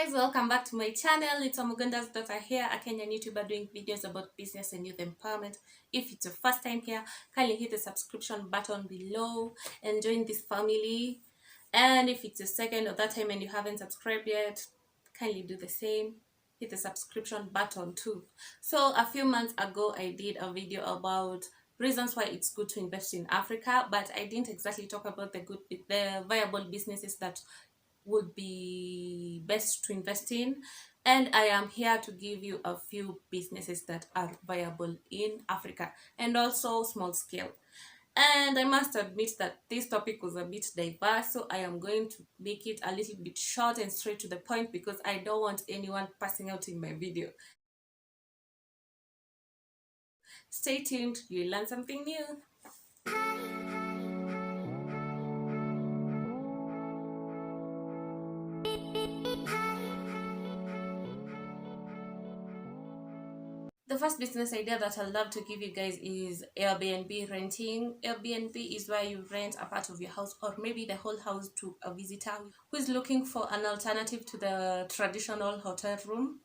Guys, welcome back to my channel. It's Omugunda's daughter here, a Kenyan YouTuber doing videos about business and youth empowerment. If it's your first time here, kindly hit the subscription button below and join this family. And if it's your second or third time and you haven't subscribed yet, kindly do the same. Hit the subscription button too. So a few months ago, I did a video about reasons why it's good to invest in Africa, but I didn't exactly talk about the viable businesses that would be best to invest in, and I am here to give you a few businesses that are viable in Africa and also small scale. And I must admit that this topic was a bit diverse, so I am going to make it a little bit short and straight to the point because I don't want anyone passing out in my video. Stay tuned, you'll learn something new. The first business idea that I'd love to give you guys is Airbnb renting. Airbnb is where you rent a part of your house or maybe the whole house to a visitor who is looking for an alternative to the traditional hotel room,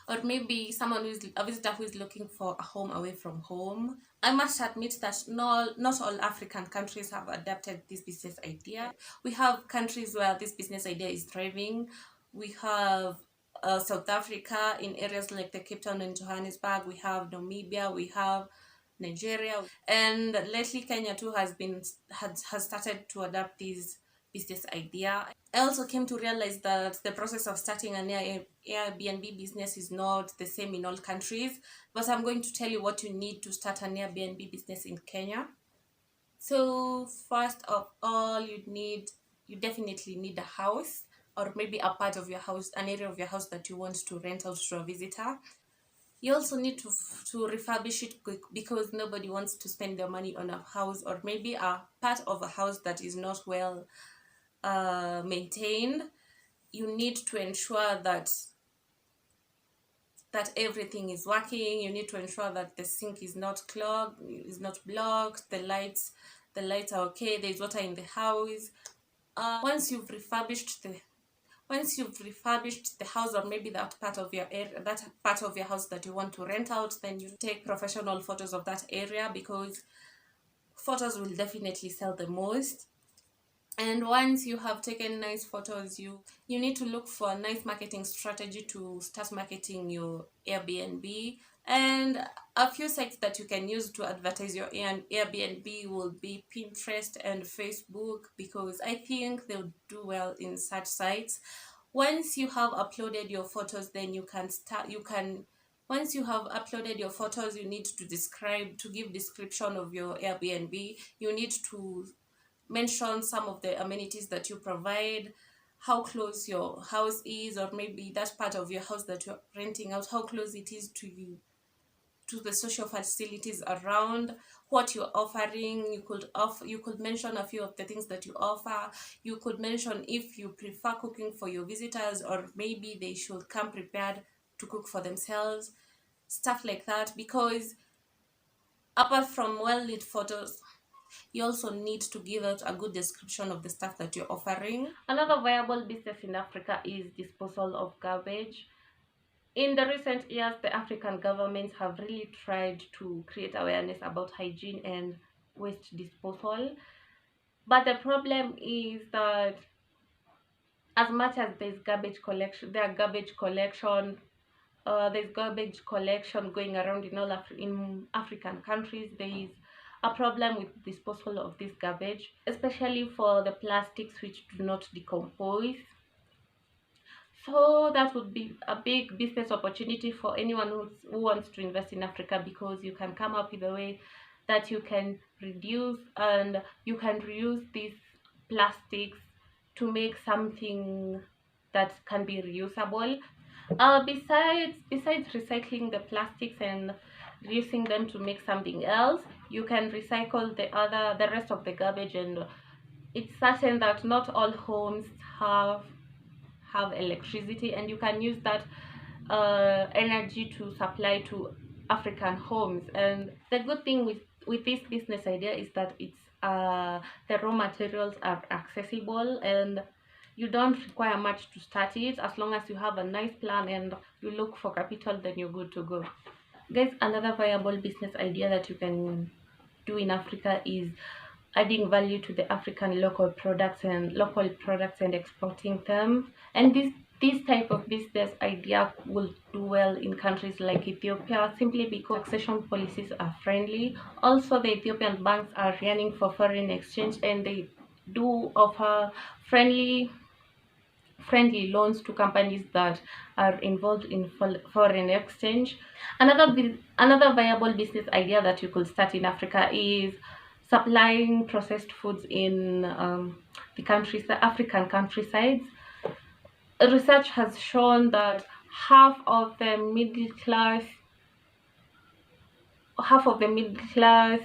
or maybe someone who is a visitor who is looking for a home away from home. I must admit that not all African countries have adapted this business idea. We have countries where this business idea is thriving. We have South Africa in areas like the Cape Town and Johannesburg. We have Namibia. We have Nigeria, and lately Kenya too has started to adapt this business idea. I also came to realize that the process of starting an Airbnb business is not the same in all countries, but I'm going to tell you what you need to start an Airbnb business in Kenya. So first of all, you definitely need a house, or maybe a part of your house, an area of your house that you want to rent out to a visitor. You also need to refurbish it quick because nobody wants to spend their money on a house or maybe a part of a house that is not well maintained. You need to ensure that everything is working. You need to ensure that the sink is not clogged, is not blocked, the lights are okay, there's water in the house. Once you've refurbished the house, or maybe that part of your area, that part of your house that you want to rent out, then you take professional photos of that area because photos will definitely sell the most. And once you have taken nice photos, you need to look for a nice marketing strategy to start marketing your Airbnb. And a few sites that you can use to advertise your Airbnb will be Pinterest and Facebook, because I think they'll do well in such sites. Once you have uploaded your photos, then once you have uploaded your photos, you need to give description of your Airbnb. You need to mention some of the amenities that you provide, how close your house is, or maybe that part of your house that you're renting out, how close it is to you, to the social facilities around, what you're offering. You could mention a few of the things that you offer. You could mention if you prefer cooking for your visitors, or maybe they should come prepared to cook for themselves, stuff like that. Because apart from well-lit photos, you also need to give out a good description of the stuff that you're offering. Another viable business in Africa is disposal of garbage. In the recent years, the African governments have really tried to create awareness about hygiene and waste disposal. But the problem is that as much as there's garbage collection, there's garbage collection going around in in African countries. There is a problem with disposal of this garbage, especially for the plastics which do not decompose. So that would be a big business opportunity for anyone who wants to invest in Africa, because you can come up with a way that you can reduce and you can reuse these plastics to make something that can be reusable. Besides recycling the plastics and reusing them to make something else, you can recycle the rest of the garbage. And it's certain that not all homes have electricity, and you can use that energy to supply to African homes. And the good thing with this business idea is that it's the raw materials are accessible, and You don't require much to start it. As long as you have a nice plan and you look for capital, then you're good to go. Guys, another viable business idea that you can do in Africa is adding value to the African local products and exporting them. And this type of business idea will do well in countries like Ethiopia simply because taxation policies are friendly. Also, the Ethiopian banks are running for foreign exchange and they do offer friendly friendly loans to companies that are involved in foreign exchange. Another viable business idea that you could start in Africa is supplying processed foods in the African countrysides. Research has shown that half of the middle class, half of the middle class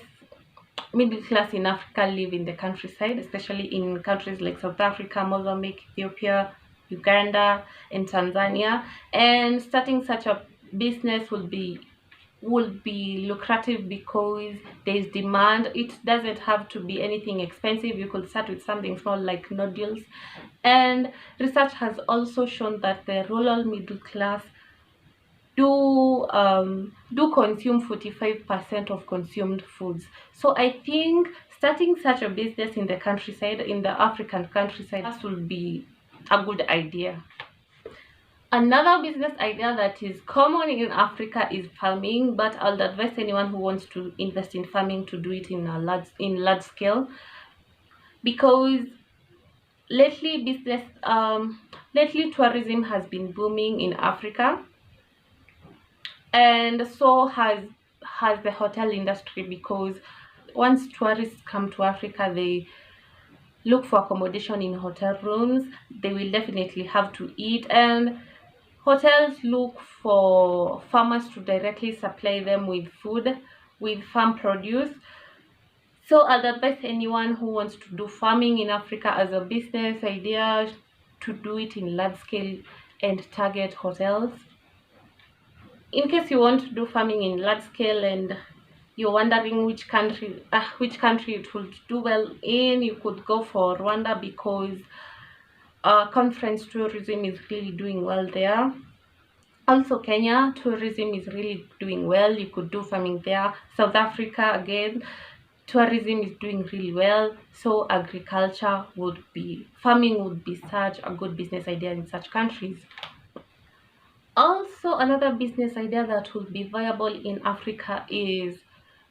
in Africa live in the countryside, especially in countries like South Africa, Mozambique, Ethiopia, Uganda, and Tanzania. And starting such a business will be lucrative because there is demand. It doesn't have to be anything expensive. You could start with something small like noodles. And research has also shown that the rural middle class do consume 45% of consumed foods. So I think starting such a business in the countryside, in the African countryside, that will be a good idea. Another business idea that is common in Africa is farming, but I'll advise anyone who wants to invest in farming to do it in large scale, because lately tourism has been booming in Africa, and so has the hotel industry, because once tourists come to Africa, they look for accommodation in hotel rooms. They will definitely have to eat, and hotels look for farmers to directly supply them with food, with farm produce. So I'd advise anyone who wants to do farming in Africa as a business idea to do it in large scale and target hotels. In case you want to do farming in large scale and you're wondering which country it would do well in, you could go for Rwanda, because conference tourism is really doing well there. Also, Kenya tourism is really doing well. You could do farming there. South Africa, again, tourism is doing really well. So farming would be such a good business idea in such countries. Also, another business idea that would be viable in Africa is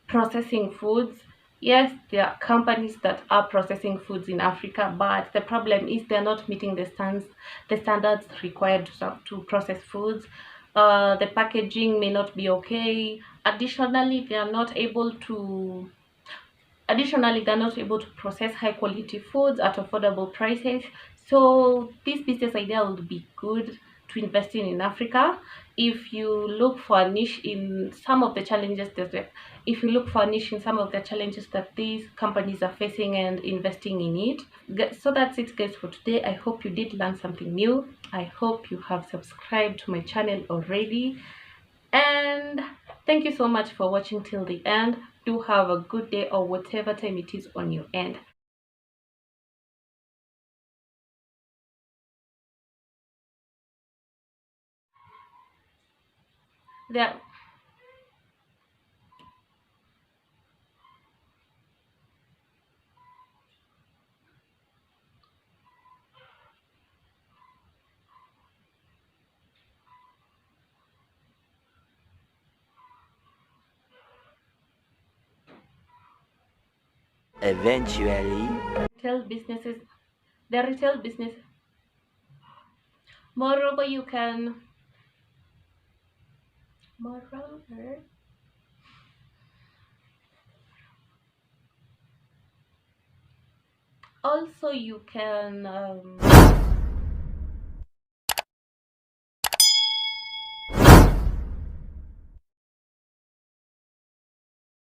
processing foods. Yes, there are companies that are processing foods in Africa, but the problem is they're not meeting the standards required to process foods. The packaging may not be okay. Additionally, they're not able to process high quality foods at affordable prices. So this business idea would be good to invest in Africa if you look for a niche in some of the challenges that these companies are facing and investing in it. So that's it, guys, for today. I hope you did learn something new. I hope you have subscribed to my channel already, and thank you so much for watching till the end. Do have a good day, or whatever time it is on your end. There Eventually, retail businesses, the retail business. Moreover, you can moreover also you can